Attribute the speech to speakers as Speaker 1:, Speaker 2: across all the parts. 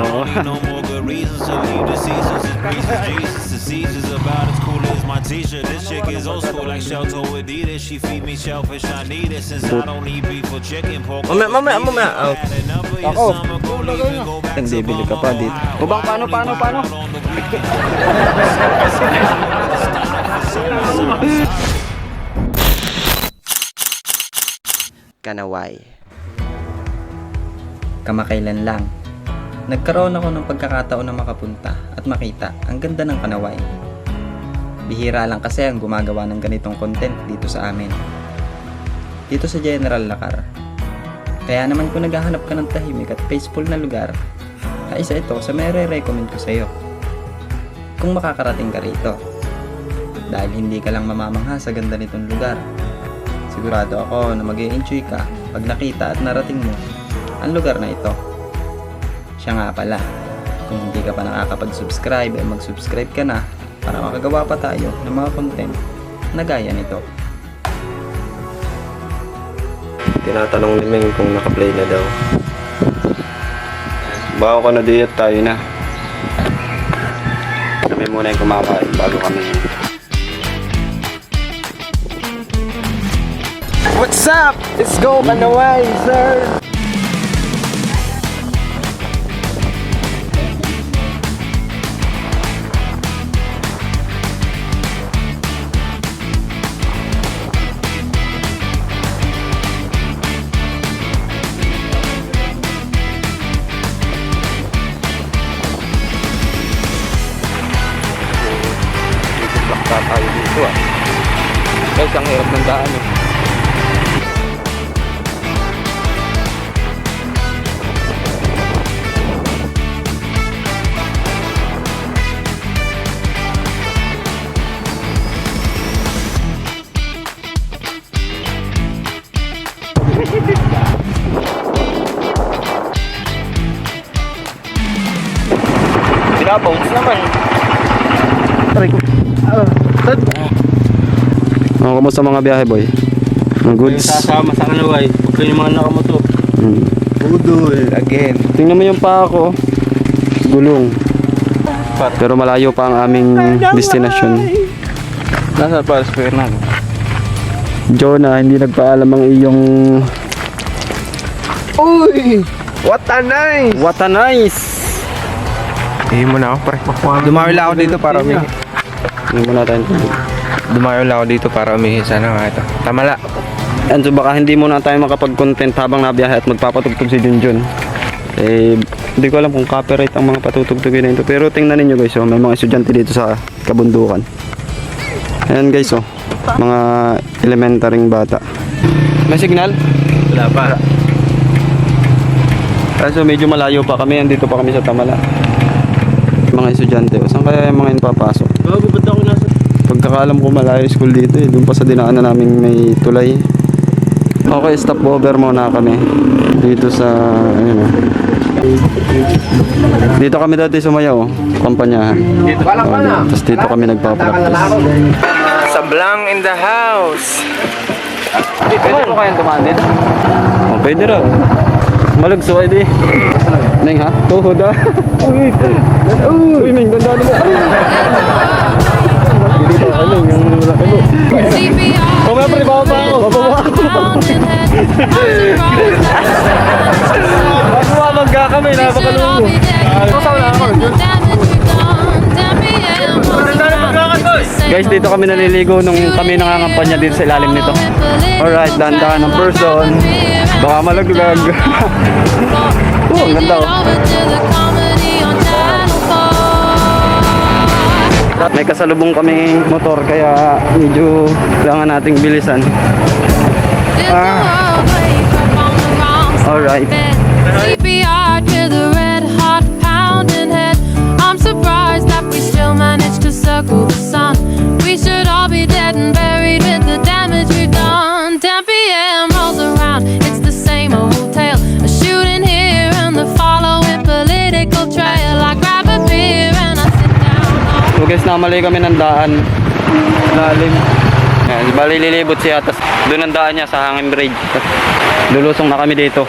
Speaker 1: don't need no more good reasons to leave the seasons. It's breezes, Jesus, the seasons about as cool as my t-shirt. This chick is old school like Shelto Adidas. She feed me shellfish, I need it since I don't eat beef or chicken pork.
Speaker 2: Mamaya.
Speaker 1: Ako.
Speaker 2: Bibili ka pa dito.
Speaker 3: Bubang, paano?
Speaker 2: Kanaway. Kamakailan lang, nagkaroon ako ng pagkakataon na makapunta at makita ang ganda ng Kanaway. Bihira lang kasi ang gumagawa ng ganitong content dito sa amin. Dito sa General Lacar. Kaya naman kung naghahanap ka ng tahimik at peaceful na lugar, isa ito sa mere-recommend ko sa iyo. Kung makakarating ka rito. Dahil hindi ka lang mamamangha sa ganda nitong lugar. Sigurado ako na mag-i-enjoy ka pag nakita at narating mo ang lugar na ito. Siya nga pala, kung hindi ka pa nakakapag-subscribe ay mag-subscribe ka na para makagawa pa tayo ng mga content na gaya nito.
Speaker 3: Tinatanong ni Meng kung naka-play na daw. Bago ka na diet, tayo na. Kami muna yung kumakain bago kami.
Speaker 2: What's up? Let's go Kanaway, sir!
Speaker 3: Tayo dito guys, ang hirap ng daan Pinabounce naman. Kamusta mga biyahe, boy? Ang goods?
Speaker 4: Sasama sa Kanaway. Huwag kayo yung mga nakamotor.
Speaker 2: Budol again.
Speaker 3: Tingnan mo yung paa ko. Gulong. Pero malayo pa ang aming destination.
Speaker 4: Nasa pa, spare na.
Speaker 3: Jonah, hindi nagpaalam ang iyong...
Speaker 2: Uy! What a nice!
Speaker 3: What a nice!
Speaker 4: Hindi mo na ako, pre.
Speaker 2: Dumayo lang ako dito para umihi.
Speaker 3: Hindi muna tayo.
Speaker 2: Dumayo lang ako dito para umihi. Sana nga ito. Tamala.
Speaker 3: And so baka hindi muna tayo makapag-content habang nabiyahe at magpapatugtog si Junjun. Hindi ko alam kung copyright ang mga patutugtugin na ito. Pero tingnan ninyo guys, may mga estudyante dito sa kabundukan. Ayan guys, mga elementaryng bata. May signal?
Speaker 4: Wala pa.
Speaker 3: Kaso medyo malayo pa kami, andito pa kami sa Tamala. Mga estudyante, saan kaya yung mga papasok?
Speaker 4: Bago ba't ako nasa...
Speaker 3: Pagkakaalam ko malayo school dito doon pa sa dinaanan namin may tulay. Okay, stop over muna kami dito sa dito kami dati sumayaw, kampanyahan. Tapos dito kami nagpa-practice.
Speaker 2: Sablang in the house.
Speaker 3: Pwede mo kayang tumaan din? Oh, pwede raw. Malagso ay di. Neng ha? Tuhod ha? Uy, Neng, ganda nila. Dito ka, Neng, yung malaki mo. Kung may palibawa pa ako. Babawa ako. Magmamag ka kami, napakalungo. Kasaw na ako. Guys, dito kami naliligo nung kami nangangampanya dito sa ilalim nito. Alright, dahan-dahan ng person. Baka malaglag. Ang ganda May kasalubong kami motor kaya medyo kailangan nating bilisan. Alright.
Speaker 5: CPR to the red hot pounding head. I'm surprised that we still managed to circle the sun. We should all be dead and buried with the damage we've done. 10 p.m. rolls around, it's the same old tale. A shooting here and the following political trail. I grab a beer and I sit down.
Speaker 3: So guys, namali kami ng daan. Lalim. Yan, bali lilibot siya, tapos doon ang daan niya sa Hangin Bridge. Lulusong na kami dito.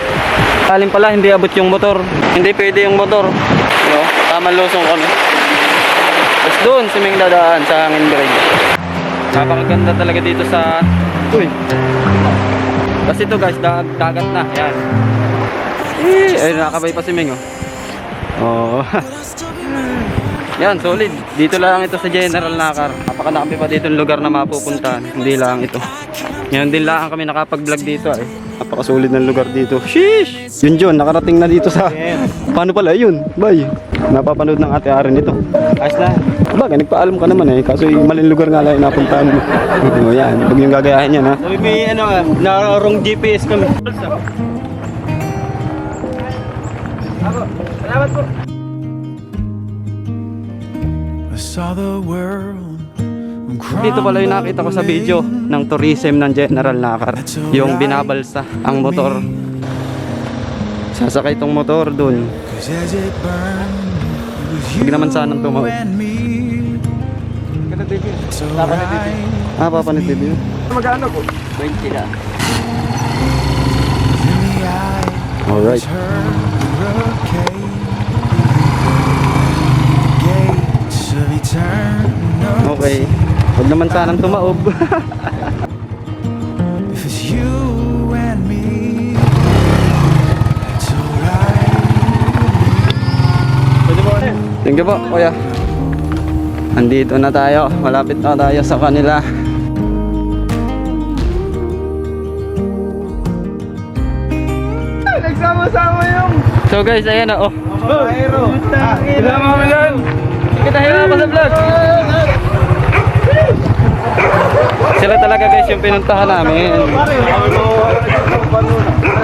Speaker 3: Alim pala, hindi abot yung motor. Hindi pwede yung motor. No? Tamang lusong kami. Tapos doon, siming dadaan sa hangin bridge. Napakaganda talaga dito sa... Uy! Tapos ito guys, dagat na. Yan. Ay, nakakabay pa si Ming, oh. Oh. Yan, solid. Dito lang ito sa General Nakar. Napakalaki pa dito yung lugar na mapupuntahan. Hindi lang ito. Ngayon din lang kami nakapag-vlog dito, eh. Napakasolid ng lugar dito. Sheesh! Yun John, nakarating na dito sa... Paano pala yun? Bye! Napapanood ng ate Aaron ito. Ayos na. Bagay, nagpaalam ka naman, eh. Kaso yung maling lugar nga lang yung napuntahan mo. O yan, huwag yung gagayahin yan, ha.
Speaker 4: May narong GPS kami. Salamat po.
Speaker 1: I saw the world.
Speaker 3: Dito pala yung nakita ko sa video ng tourism ng General Nakar. Yung binabalsa ang motor. Sasakay tong motor dun. Huwag naman sanang tumawid. Ah, Papa ni TV.
Speaker 4: Magkano po?
Speaker 3: 20 na. Alright. Okay. Huwag naman sanang tumaob.
Speaker 1: If it's you and me, it's alright.
Speaker 3: Thank you po, kuya. Andito na tayo. Malapit na tayo sa kanila.
Speaker 4: Nagsama-sama yung
Speaker 3: So guys, ayan na. Oh.
Speaker 4: aero. Ilan mo kami yan?
Speaker 3: Kita hirap pa sa vlog. Sila talaga guys yung pinuntahan namin.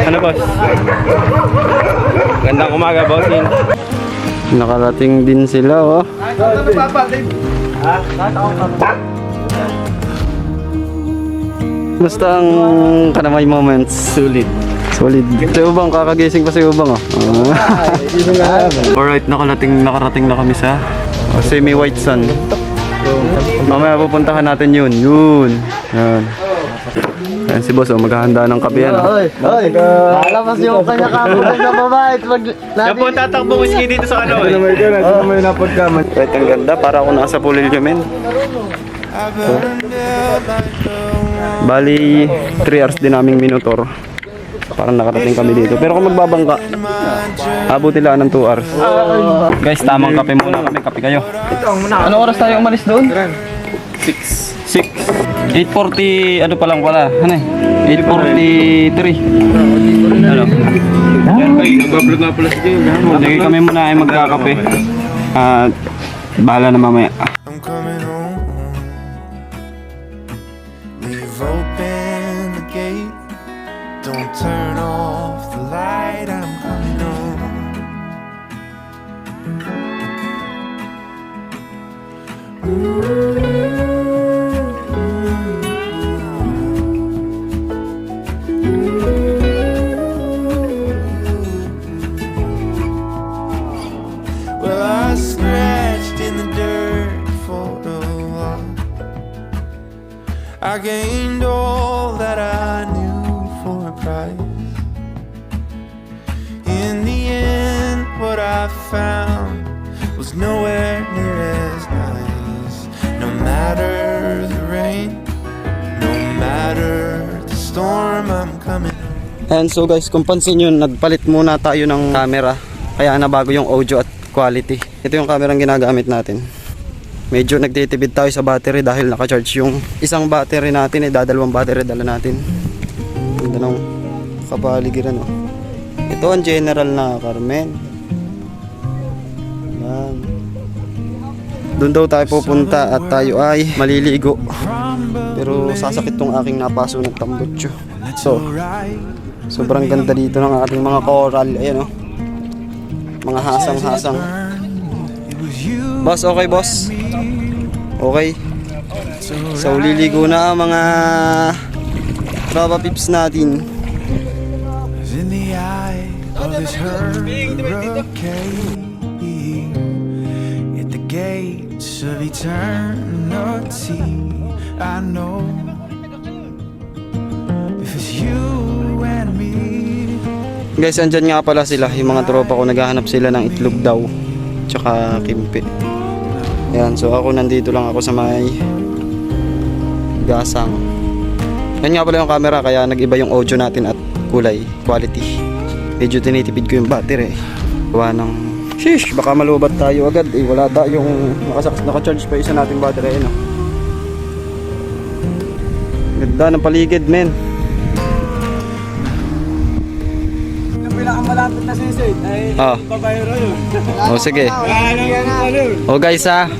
Speaker 3: Ano boss?
Speaker 4: Gandang umaga, bossing.
Speaker 3: Nakarating din sila, oh. Basta ang Kanamay moments. Solid. Solid. Si Ubang, kakagising pa si Ubang, oh. Alright, nakarating na kami sa Semi-White Sun. Mamaya pupuntahan natin yun. Yun. Yan. Ayan si boss, oh, maghahanda ng kape yan.
Speaker 6: Lalabas yung kanya kapunan sa babae.
Speaker 4: Yan po ang tatakbong whiskey dito sa ano eh.
Speaker 3: Right, ang ganda. Para ako nasa Pulilio, men. So, bali, 3 hours din naming minutor. Parang nakarating kami dito. Pero kung magbabangka, abutin lang ng 2 hours. Guys, tamang kape muna kami. Kape kayo. Ano oras tayo umalis doon? 6. 8:40, ano pa lang pala? Ano eh? 8:43. Ano?
Speaker 4: Nagbablog nga pala si Jay.
Speaker 3: Sige, kami muna ay magkakape. At bahala na mamaya.
Speaker 1: I'm coming home. Leave open the gate. Don't turn off the light. I'm coming home. Well, I scratched in the dirt for a while. I gained all that I knew for a price. In the end, what I found was nowhere near as nice. No matter the rain, no matter the storm, I'm coming.
Speaker 3: And so guys, kung pansin nyo, nagpalit muna tayo ng camera. Kaya nabago yung audio at quality. Ito yung camera ang ginagamit natin. Medyo nagtitipid tayo sa battery dahil naka-charge yung isang battery natin. Dadalawang battery dala natin. Ganda ng kapaligiran, oh. Ito ang General Nakar, men. Yan. Doon daw tayo pupunta at tayo ay maliligo. Pero sasakit tong aking napaso ng tambutso. So, sobrang ganda dito ng ating mga coral. Ayan, oh. Mga hasang-hasang. Boss, okay boss? Okay. So, liligo na ang mga tropa pips natin.
Speaker 1: In the eye of this hurricane, at the gates of eternity, I know if it's you and me.
Speaker 3: Guys, andyan nga pala sila. Yung mga tropa ko, naghahanap sila ng itlog daw. Tsaka kimpi. Yan, so ako nandito lang ako sa may gasang. Yan nga pala yung camera, kaya nag-iba yung audio natin at kulay, quality. Medyo tinitipid ko yung battery. Gawa ng, sheesh, baka malubat tayo agad. Wala tayong naka-charge pa isa nating battery. No? Ganda ng paligid, men.
Speaker 6: Malapit na sisid ay babayro yun.
Speaker 3: O sige. O guys ha.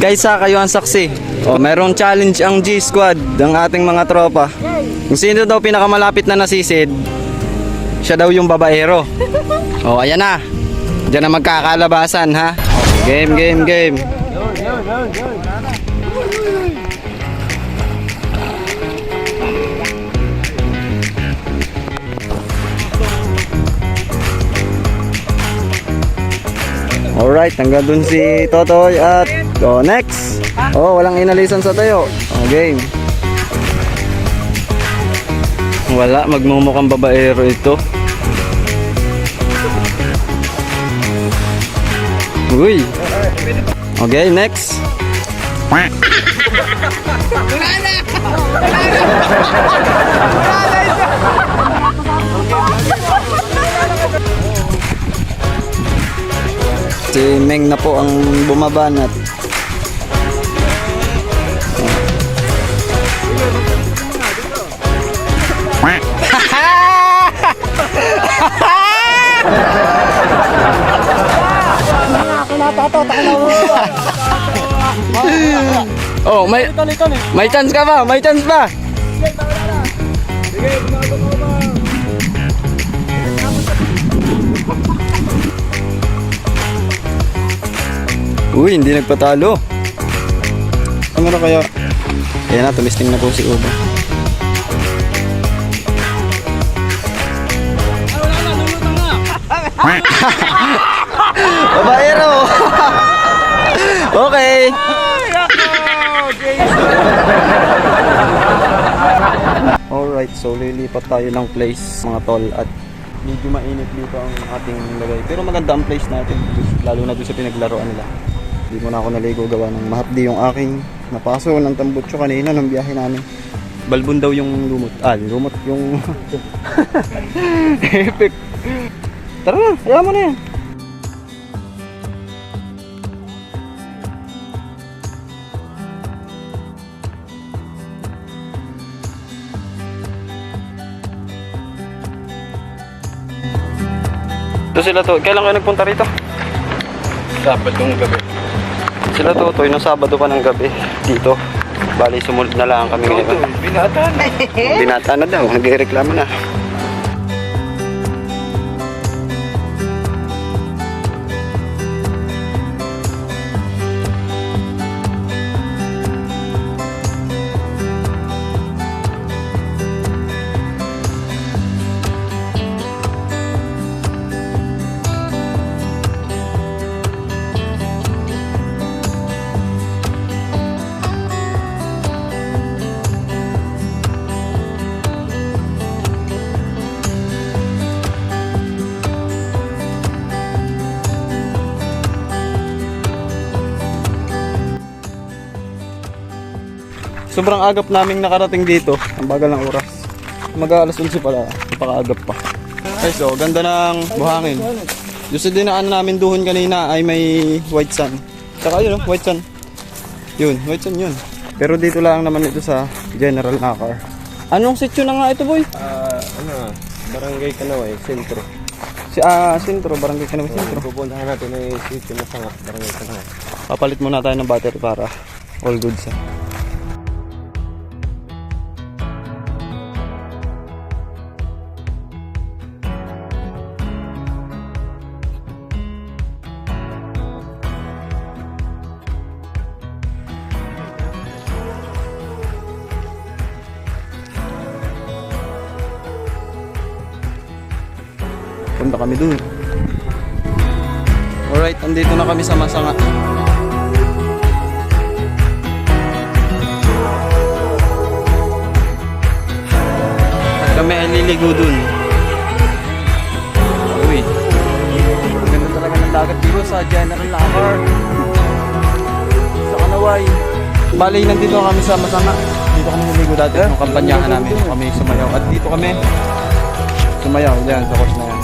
Speaker 3: Guys ha, kayo ang saksi. O merong challenge ang G Squad, ang ating mga tropa. Kung sino daw pinakamalapit na nasisid, siya daw yung babaero. O ayan na. Diyan na magkakalabasan ha. Game, game, game. Alright, hanggang dun si Totoy at next. Walang inalisan sa tayo. Game. Wala, magmumukhang babaero ito. Uy. Okay, next. Si Meng na po ang bumabanat. Oh, may chance ka ba? May chance ba? Uy, hindi nagpatalo. Ano na kaya? Ayan na, tumisting na po si Uba. Babaero! Okay! Alright, so lilipat tayo ng place mga tol at medyo mainit dito ang ating lagay. Pero maganda ang place natin, lalo na doon sa pinaglaruan nila. Hindi mo na ako naligo gawa ng mahapdi yung aking napaso ng tambutso kanina ng biyahe namin. Balbon daw yung lumot. Lumot yung epic. Tara na, kaya mo na yan. Ito sila to. Kailan kayo nagpunta rito?
Speaker 4: Sabadong gabi.
Speaker 3: Sila Totoy, no Sabado pa ng gabi dito. Bali, sumunod na lang kami ngayon.
Speaker 4: Binata na.
Speaker 3: Binata na daw, nagreklamo na. Sobrang agap naming nakarating dito. Ang bagal ng oras. Mag-aalas 11 pala. Napaka-agap pa. Okay, so ganda ng buhangin. Yung sa dinaan namin doon kanina ay may white sun. Tsaka yun, white sun. Yun, white sun yun. Pero dito lang naman ito sa General Nakar. Anong sityo na nga ito, boy?
Speaker 4: Barangay Kanaway, sentro.
Speaker 3: Sentro, Barangay Kanaway Sentro.
Speaker 4: Pupuntahan natin ay sitio na Sanga, Barangay Kanaway.
Speaker 3: Papalit muna tayo ng battery para all good sa. Punta kami dun. Alright, andito na kami sa Masanga. Kami ay liligo dun. dagat dito sa General Locker. Sa Kanaway. Bali, nandito kami sa Masanga. Dito kami niligo dati. Yung kampanyahan namin. Dito kami sumayaw. At dito kami sumayaw. Diyan, sa course na yan.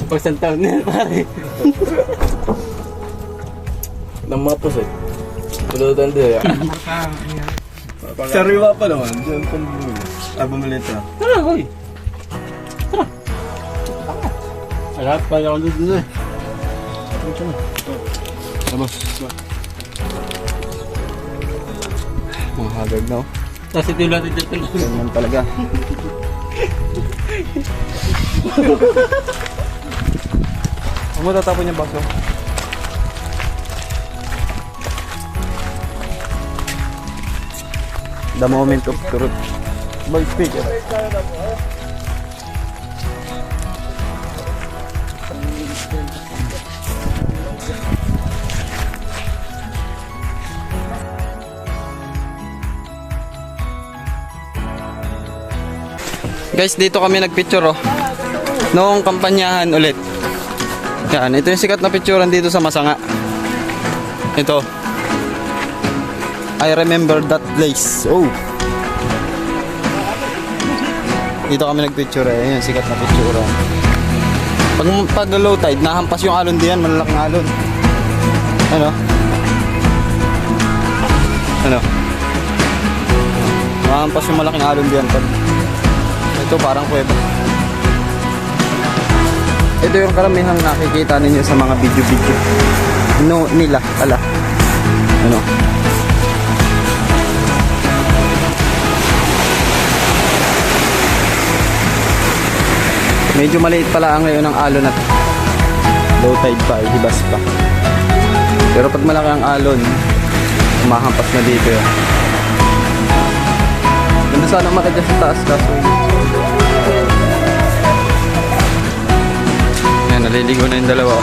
Speaker 4: Pag isang taon na yan, pare. Nang mga puso eh. Tulutan din. Sariwa pa naman. Diyan pa bumili. Bumili ito. Tara, hoy. Tara. Lahat pa ako doon eh. Tama.
Speaker 3: Mga hagad na, oh.
Speaker 4: Kasi tila dito.
Speaker 3: Ganyan talaga. Huwag mo tatapon yung baso. The moment of truth. Boy, speaker. Guys, dito kami nagpicture, oh. Noong kampanyahan ulit. Yan, ito yung sikat na picturean dito sa Masanga. Ito. I remember that place. Oh. Dito kami nagpicture, eh. Yan, sikat na picturean. Pag low tide, nahampas yung alon diyan, malalaking alon. Ano? Ano? Nahampas yung malaking alon diyan. Ito parang kuweba. Ito yung karamihang nakikita ninyo sa mga video-video. No, nila pala. Ano? Medyo maliit pala ang ngayon ng alon at low tide pa, hibas pa. Pero pag malaki ang alon, umahampas na dito yan. Ganda sana makadya sa taas kaso yan, naliligo na yung dalawa.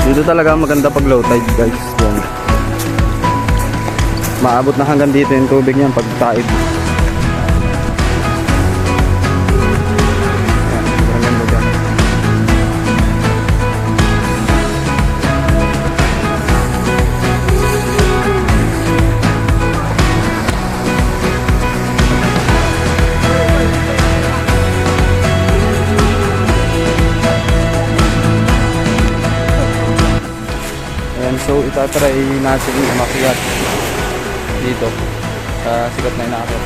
Speaker 3: Dito talaga maganda pag low tide, guys. Yan. Maabot na hanggang dito yung tubig niyan pag taib. So itatry natin umakyat dito sa sikat na inaakyat.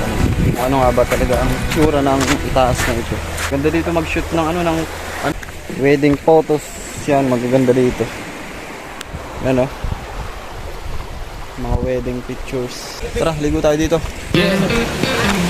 Speaker 3: Ano nga ba talaga ang tsura ng itaas na ito. Ganda dito mag-shoot ng wedding photos. Yan, magaganda dito. Yan, oh. Mga wedding pictures. Tara, ligo tayo dito.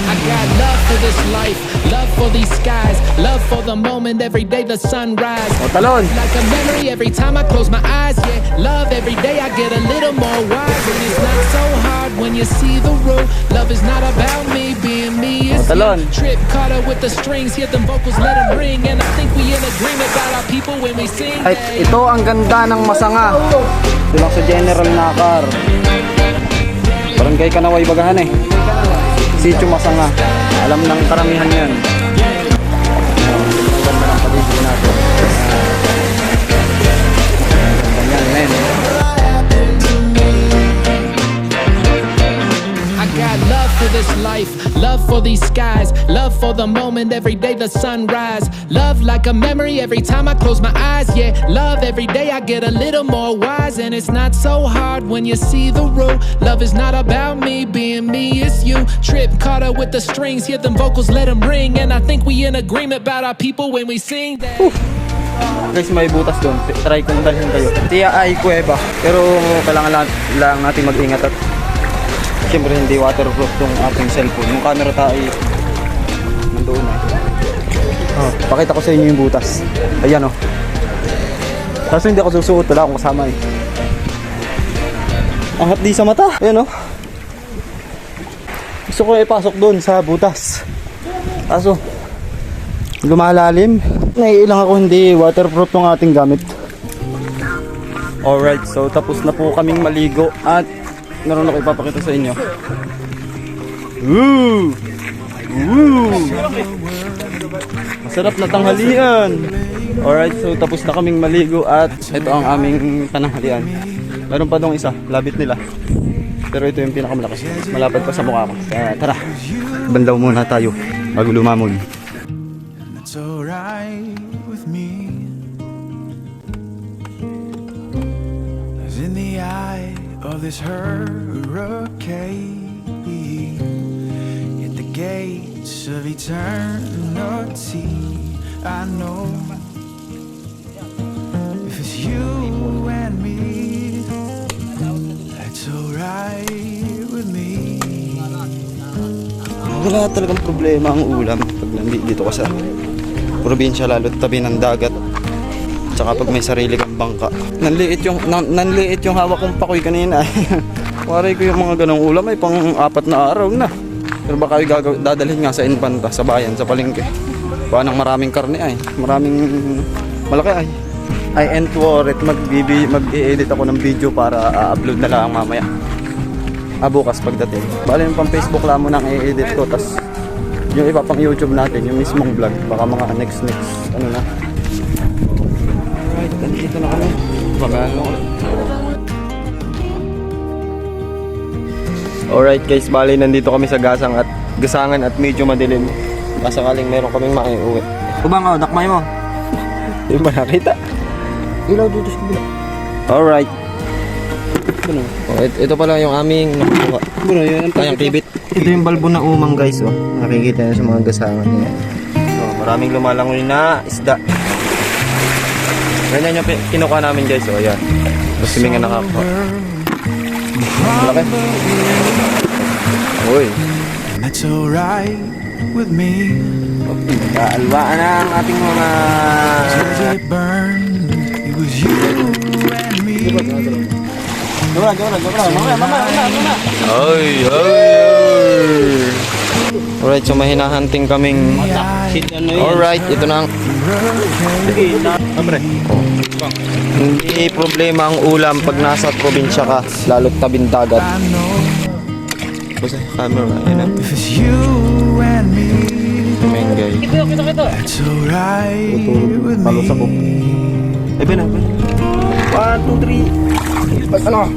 Speaker 7: I got love for this life, love for these skies, love for the moment every day the sun rise.
Speaker 3: O, talon!
Speaker 7: Like a memory every time I close my eyes, yeah. Love every day I get a little more wise. And it's not so hard when you see the road. Love is not about me being me, it's
Speaker 3: talon.
Speaker 7: you. Trip caught up with the strings, hear them vocals, let them ring. And I think we in agreement about our people when we sing.
Speaker 3: Ay, ito ang ganda ng Masanga. Ito lang sa General Nakar. Barangay Kanaway Bagahan eh. Sitio Masanga. Alam ng karamihan yan. Ang ganda ng paligid natin. Ganyan, men.
Speaker 7: I got love for this life, love for these skies, love for the moment every day the sun rise. Love like a memory every time I close my eyes, yeah. Love every day I get a little more wise. And it's not so hard when you see the road. Love is not about me being me, it's you. Trip caught up with the strings, hear them vocals, let them ring. And I think we in agreement about our people when we sing that.
Speaker 3: Guys, may butas doon. Try kong dalhin kayo. Tiya ay kuweba. Pero kailangan lang natin mag-ingat at siyempre hindi waterproof tong ating cellphone. Yung camera tayo nandoon na. Oh, pakita ko sa inyo yung butas. Ayan oh. Kaso hindi ako susuot, wala akong kasama eh. Ang hapdi sa mata. Ayan oh. Gusto ko ipasok doon sa butas. Kaso lumalalim. Naiilang ako hindi waterproof ng ating gamit. Alright, so tapos na po kaming maligo at meron ako ipapakita sa inyo. Woo! Woo! Masarap na tanghalian. Alright, so tapos na kaming maligo at ito ang aming tanghalian. Meron pa dong isa, labit nila. Pero ito yung pinakamalaki. Malapad pa sa mukha ko. Kaya tara, bandaw muna tayo bago lumamon.
Speaker 8: It's alright with me. As in the eye of this hurricane, at the gates of eternity, I know if it's you and me, that's alright with me.
Speaker 3: Wala talagang problema ang ulam pag nandito ka sa probinsya, lalo tabi ng dagat. Tsaka pag may sarili kang bangka. Nanliit yung hawak kong pakoy kanina. Waray ko yung mga ganong ulam ay pang 4 na araw na. Pero baka yung dadalhin nga sa Infanta, sa bayan, sa palengke. Baka ng maraming karne ay. Maraming malaki ay. I ain't worried, mag-i-edit ako ng video para upload na lang mamaya. Bukas pagdating. Bale yung pang Facebook lang mo nang i-edit ko. Tas yung iba pang YouTube natin, yung mismong vlog. Baka mga next ano na. Alright, nandito na kami. Pagano. Alright guys, bale nandito kami sa Gasangan at medyo madilim. Masakaling meron kaming maiuwi. Kubang oh, dakmay mo. Hindi ba nakita? Ilaw dito sa kabila. Alright. Oh, ito pala yung aming nakuha. Kayang kibit. Ito yung balbo na umang guys, oh. Nakikita nyo sa mga gasangan niya. So, maraming lumalangoy na isda. Ganyan yung kinuha namin guys, oh. Ayan. Tapos kami nga nakakuha. Malaki. Uy.
Speaker 8: That's alright with me.
Speaker 3: Kaalwaan na ang ating mga...
Speaker 8: As it burned, it was you and me.
Speaker 3: Ay. Alright, so may hinahunting kaming... Alright, ito na ang... Hindi problema ang ulam pag nasa probinsya ka, lalo't tabing dagat. Basta camera, yun ang...
Speaker 8: If it's you and me,
Speaker 3: Mengay.
Speaker 8: it's alright with me.
Speaker 3: Ay, ba na? 1, 2, 3. Ano?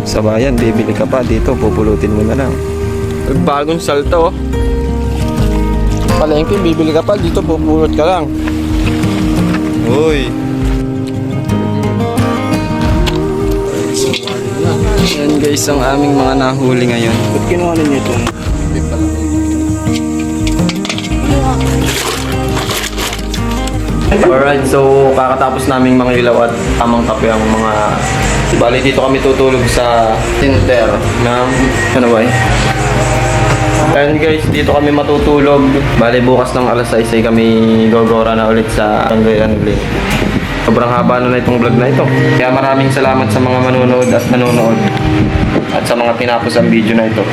Speaker 3: Sa bayan, bibili ka pa dito, pupulutin mo na lang. Bagong salto. Palengke, bibili ka pa dito, pupulot ka lang. Uy. Yan guys ang aming mga nahuli ngayon. Ba't kinuha ninyo itong Alright, so kakatapos naming mga ilaw at tamang kape ang mga... Bali dito kami tutulog sa tinter ng... Ano ba eh? And guys, dito kami matutulog. Bali bukas ng alas 6 ay kami gogora na ulit sa Angling. Sobrang haba na itong vlog na ito. Kaya maraming salamat sa mga manonood at nanonood. At sa mga tinapos ang video na ito.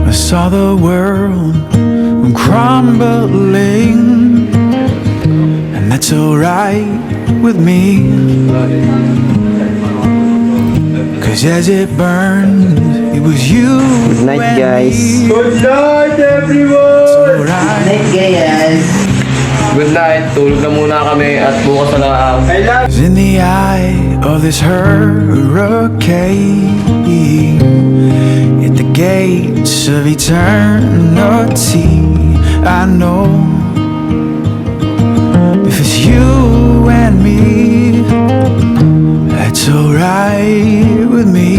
Speaker 8: I saw the world crumbling, and that's alright with me. Cause as it burned, it was you.
Speaker 3: Good night guys.
Speaker 4: Good night everyone!
Speaker 8: Alright.
Speaker 3: Good night. Tulog na muna kami at bukas na lang.
Speaker 8: Cause in the eye of this hurricane, at the gates of eternity, I know if it's you and me, that's alright with me.